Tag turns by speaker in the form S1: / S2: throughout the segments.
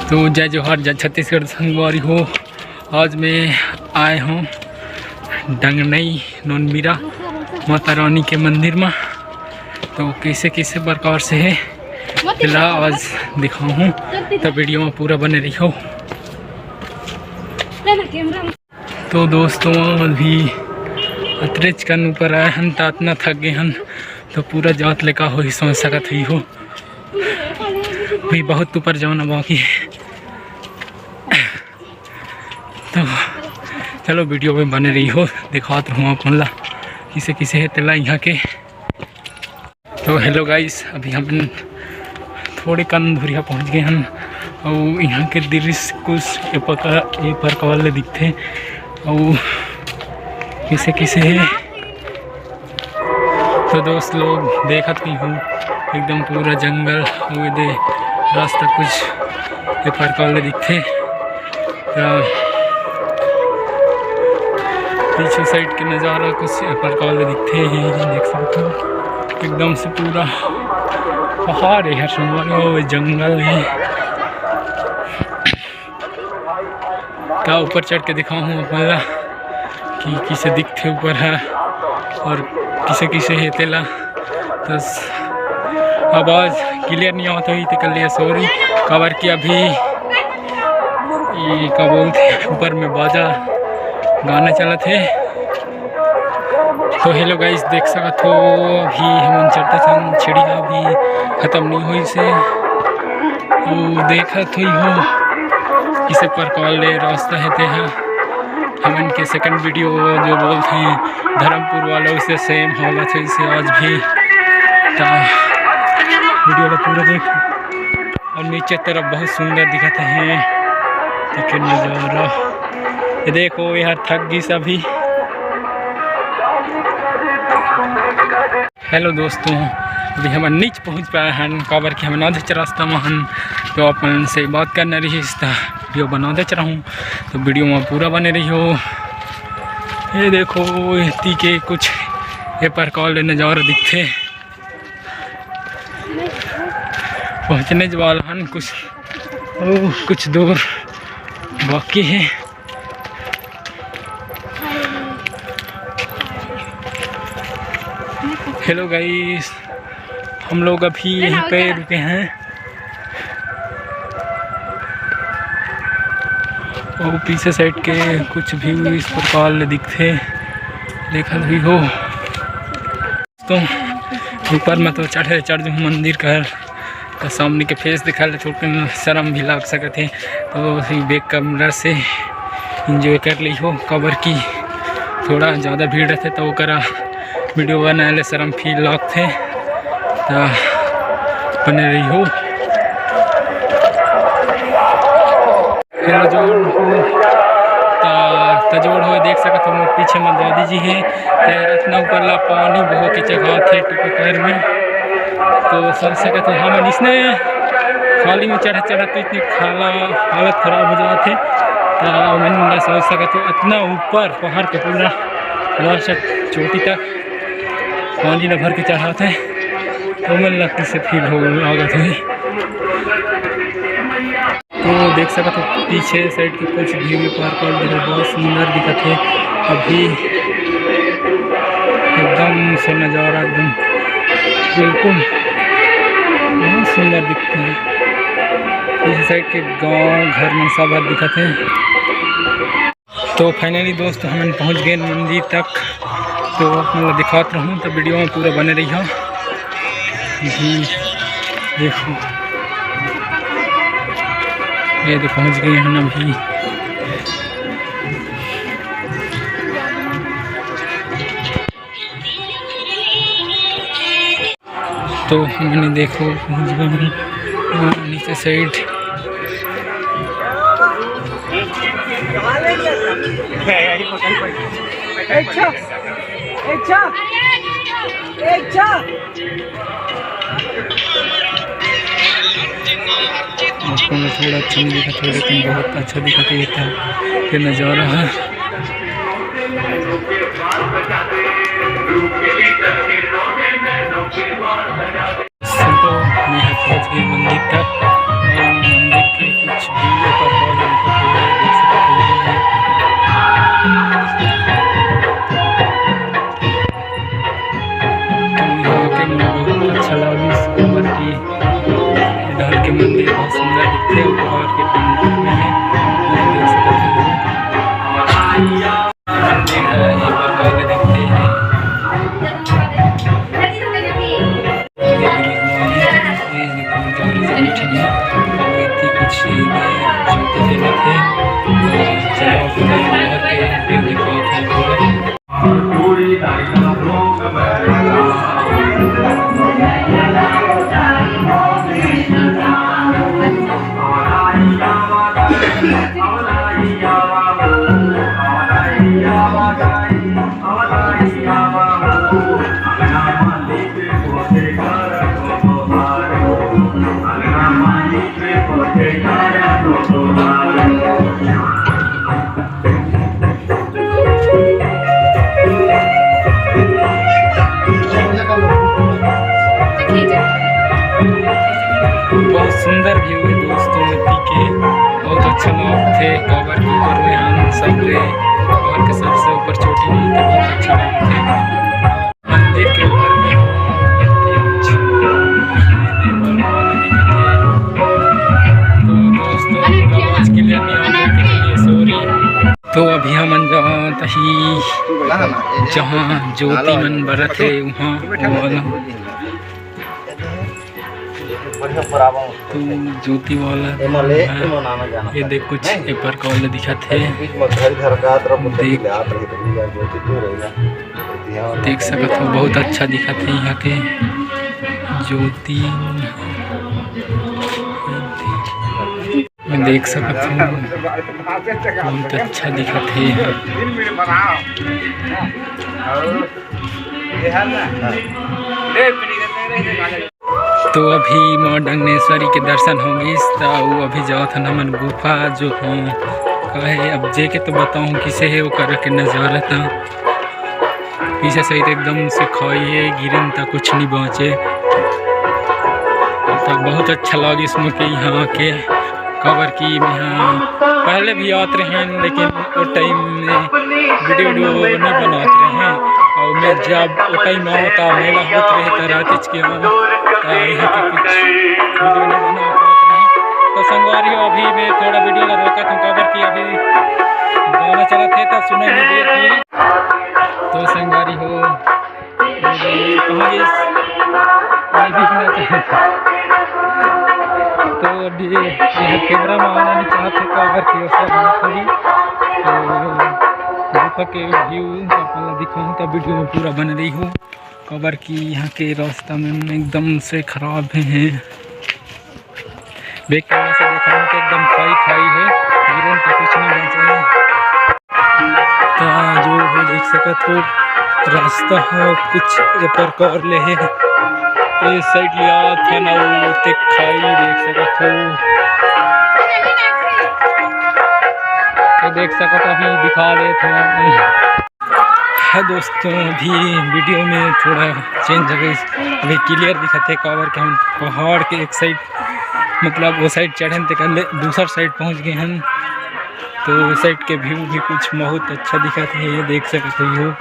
S1: तो जय जोहार, जय छत्तीसगढ़ संगवारी हो। आज मैं आए हूँ डंगनई नोनमीरा माता रानी के मंदिर में। तो कैसे कैसे प्रकार से है तिला आज दिखाऊँ हूँ, तो वीडियो में पूरा बने रही हो। तो दोस्तों अभी अतरेच कन ऊपर आए हन, तो इतना थक गए हन तो पूरा जात लेका हो ही समझ सकत ही हो। भी बहुत ऊपर जाना बाकी है। तो चलो वीडियो में बने रही हो, दिखात रहूँ आप मतलब किसे किसे है तिला यहाँ के। तो हेलो गाइस, अभी हम थोड़े कन धुरिया पहुँच गए हैं और यहाँ के दृश्य कुछ ए प्रकार दिखते और किसे किसे है। तो दोस्त लोग देखत नहीं हूँ एकदम पूरा जंगल और दे रास्ता कुछ ए प्रकार दिखते। पीछे साइड के नज़ारा कुछ प्रकार दिखते हैं, देख सकते हो एकदम से पूरा पहाड़ है, हर जंगल है। क्या ऊपर चढ़ के दिखाऊँ अपना कि किसे दिखते ऊपर है और किसे किसे है तेला। तो आवाज़ क्लियर नहीं आता हुई तो कर लिया सॉरी, कवर की अभी ये क्या बोलते ऊपर में बाजा गाना चला थे। तो हेलो गाइस, देख सकत हो अभी हम चढ़ते थे, चिड़िया भी ख़त्म नहीं हुई से तो देखत हुई हो किसे प्रकार ले रास्ता है ते है। हमन के सेकंड वीडियो जो बोलते हैं धर्मपुर वालों से सेम हालत है इसे आज भी। वीडियो को पूरा देख और नीचे तरफ बहुत सुंदर दिखते हैं देखिए नज़ारा। ये देखो यार थक गई सभी। हेलो दोस्तों, अभी हम नीचे पहुंच पाए हैं काबर के हम आधे रास्ता में हन, तो अपन से बात करना रही वीडियो बना दे रहा हूँ, तो वीडियो में पूरा बने रही हो। ये देखो इतनी के कुछ ये प्रकार नज़ारा दिखते पहुँचने वाला हन, कुछ दूर बाकी है। हेलो गाइस, हम लोग अभी यहीं पे रुके हैं और पीछे साइड के कुछ भी इस प्रकार दिखते देखा भी हो। तो ऊपर में तो चढ़ जो मंदिर का तो सामने के फेस दिखा ले, छोटे शर्म भी लग सकते हैं, तो बैक कैमरा से इंजॉय कर ली हो। कवर की थोड़ा ज़्यादा भीड़ रहते तो करा वीडियो बनाने शर्म फील लगते तो बने रही हो। तजोड़ हो देख सकते हो पीछे में दादी जी है, इतना ऊपर ला पानी बहो के जगह थे टुकर में, तो समझ सकते हो हम इसने खाली में चढ़ा तो इतनी हालत खराब हो जाते तो मैंने समझ सकते हो इतना ऊपर पहाड़ के पूरा लास्ट चोटी तक पानी न भर के चढ़ाते तो मैं लगती से फील हो लागत है। तो देख सकते हो पीछे साइड के कुछ व्यू पार्क बहुत सुंदर दिखत है। अभी एकदम से नज़ारा एकदम बिल्कुल बहुत सुंदर दिखते हैं। पीछे साइड के गांव घर में सब दिखत है। तो फाइनली दोस्तों हम पहुंच गए मंदिर तक, तो मतलब दिखाते रहूँ तो वीडियो में पूरा बने रही हो। देखो ये तो पहुँच गए हैं अभी। तो मैंने देखो पहुँच गए हैं नीचे साइड। थोड़ा अच्छा नहीं दिखा, थोड़ा लेकिन बहुत अच्छा दिखाते ये नज़ारा है। तो मैं पहुँच गए मंदिर तक और मंदिर के कुछ बहुत सुंदर दिखते हैं ऊपर के टंडर में है। देख सकते हैं मंदिर है ये पर देखते हैं कुछ छोटे जगह थे बहुत सुंदर व्यू है दोस्तों नदी के। बहुत अच्छा लोग थे कांवर के ऊपर में हम सब रहे कांवर के सबसे ऊपर चोटी में थे। बहुत अच्छा लोग थे मंदिर के ऊपर में तो दोस्तों आवाज क्लियर नहीं आने के लिए सॉरी। तो अभी हम जात ही जहाँ ज्योति मन बरत है वहाँ तो ज्योति वाला ये देख कुछ पेपर कॉल दिखा थे देख सकते हो बहुत अच्छा दिखा थे यहाँ के ज्योति देख सकते हो बहुत अच्छा दिखा थे। तो अभी माँ डंगनेश्वरी के दर्शन होंगे तो वो अभी जाओ था नमन गुफा जो हाँ कहे अब जे के तो बताऊँ किसे है वो कर के नज़ारा था पीछे सही एकदम से खाइए गिरन था कुछ नहीं बचे तो बहुत अच्छा लगा इसमें कि यहाँ के कवर की यहाँ पहले भी आते हैं लेकिन वो टाइम में वीडियो नहीं बनाते हैं और मैं जब वो टाइम होता मेला होता रहे तो रात के यहाँ के कुछ वीडियो नहीं बना पाते हैं तो संगवारी हो अभी मैं थोड़ा वीडियो रोका था कवर की अभी गाना चला थे तब सुनाई नहीं दी थी तो संगवारी हो तो अभी कैमरा में आना नहीं चाहते कवर की थोड़ी तो गुफा के व्यू अपना दिखाऊँ तो वीडियो में पूरा बन रही हो कवर की यहाँ के रास्ता में एकदम से ख़राब हैं बैक कैमरा से दिखाऊँ तो एकदम खाई है गिरन तो कुछ नहीं बचा तो जो हो देख सकते हो रास्ता है कुछ पर कर ले है इस साइड लिया था ना वो खाई देख सकते हो तो देख सकते अभी दिखा दे थोड़ा है दोस्तों अभी वीडियो में थोड़ा चेंज हो गई अभी क्लियर दिखाते कवर के हम पहाड़ के एक साइड मतलब वो साइड चढ़े थे दूसरा साइड पहुंच गए हैं तो उस साइड के व्यू भी कुछ बहुत अच्छा दिखाते हैं ये देख सकते हो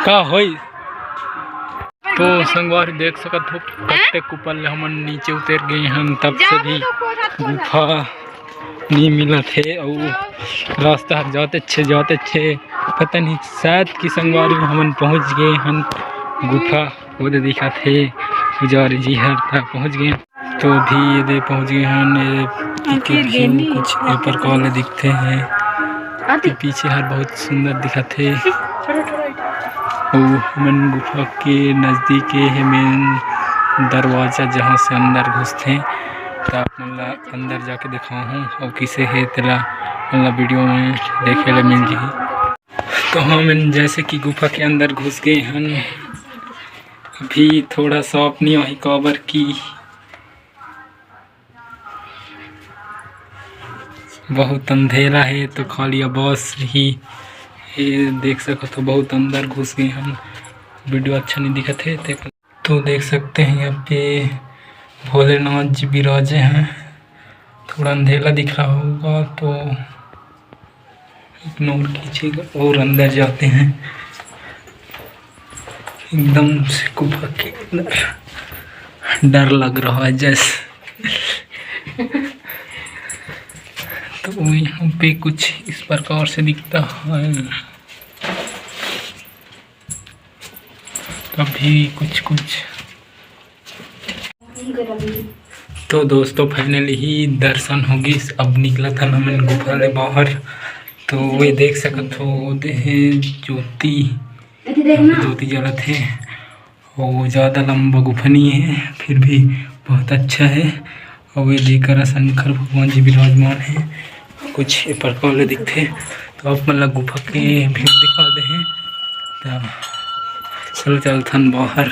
S1: का होई तो संगवार देख सकते हो कत्ते ऊपर हम नीचे उतर गए हैं तब से भी गुफा नहीं मिला थे और रास्ता जाते अच्छे पता नहीं शायद कि संगवारी में हम पहुंच गए हैं गुफा वो दिखा थे पुजारी जी हर तक पहुंच गए तो भी ये पहुंच गए हैं कुछ पेपर कॉल दिखते हैं तो पीछे हर बहुत सुंदर दिखा थे हमन गुफा के नज़दीक है मेन दरवाज़ा जहाँ से अंदर घुसते हैं तो आप मतलब अंदर जाके दिखाऊँ और किसे है तेरा मतलब वीडियो में देखे ले मिल जाए तो हम जैसे कि गुफा के अंदर घुस गए हैं अभी थोड़ा सा अपनी वही कवर की बहुत अंधेरा है तो खाली आवाज़ ही ये देख सको तो बहुत अंदर घुस गए हम वीडियो अच्छा नहीं दिखते तो देख सकते हैं यहाँ पे भोलेनाथ जी विराजे हैं तो थोड़ा अंधेरा दिख रहा होगा तो इग्नोर कीजिएगा और अंदर जाते हैं। एकदम से गुफा के अंदर डर लग रहा है जैसे। तो यहाँ पे कुछ इस प्रकार से दिखता है, कभी कुछ कुछ। तो दोस्तों फाइनली ही दर्शन होगी। अब निकला था ना मैं गुफा से बाहर, तो वे देख सकते हो ज्योति जलत है और ज़्यादा लंबा गुफा नहीं है, फिर भी बहुत अच्छा है। और वे देखकर शंकर भगवान जी विराजमान है, कुछ प्रकार दिखते। तो आप मतलब गुफा के भीड़ दिखा दे हैं। तो चल थन बाहर।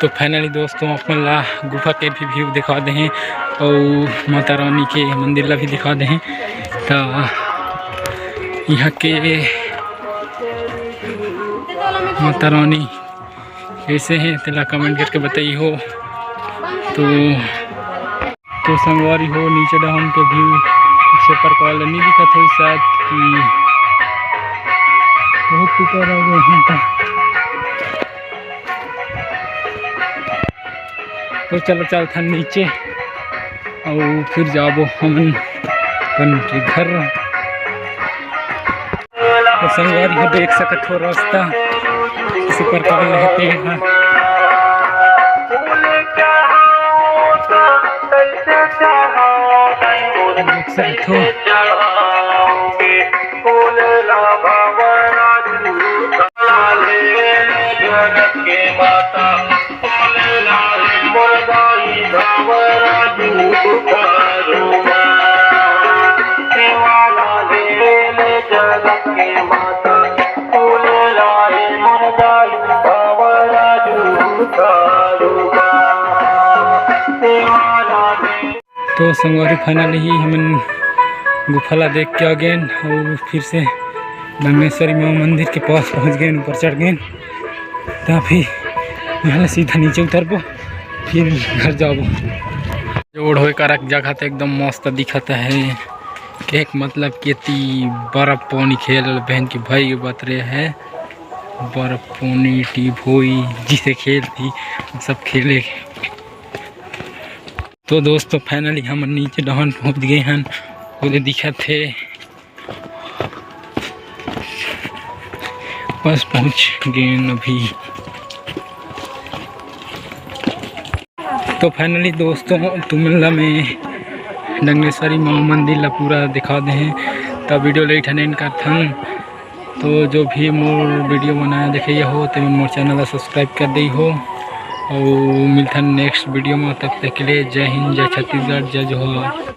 S1: तो फाइनली दोस्तों अपन गुफा के भी व्यू दिखा दे हैं और माता रानी के मंदिर ला भी दिखा दे हैं। तो यहाँ के माता रानी कैसे हैं तेला कमेंट करके बताइए हो। तो संगवारी हो नीचे डाउन के व्यू से पर कॉल नहीं दिखा थोड़ी शायद कि बहुत टूटा रह गए हैं। तो चलो चल था नीचे और फिर जाबो हम अपन के घर। तो संगवारी हो देख सकत हो रास्ता इस प्रकार रहते हैं। देख सकते हो तो संगवारी फाइनली ही हम गुफाला देख के आ गए और फिर से दंगेश्वरी माँ मंदिर के पास पहुँच गए, ऊपर चढ़ गए। तो फिर यहाँ सीधा नीचे उतरबो फिर घर जाबो। जोड़ हो कर जगह तो एकदम मस्त दिखता है। एक मतलब केती बर्फ पानी खेल बहन की भाई बात रहे है, बर्फ पानी टीप हुई जिसे खेलती सब खेले। तो दोस्तों फाइनली हम नीचे डाउन पहुंच गए हैं। उधर दिखा थे बस पहुंच गए अभी। तो फाइनली दोस्तों तुमला में दंगेश्वरी माँ मंदिर ला पूरा दिखा दे हैं। तब वीडियो लेट हन कर थन। तो जो भी मोर वीडियो बनाया देखिए हो तो मोर चैनल सब्सक्राइब कर दी हो और मिलता नेक्स्ट वीडियो में। तब तक के लिए जय हिंद, जय छत्तीसगढ़, जय जोहार।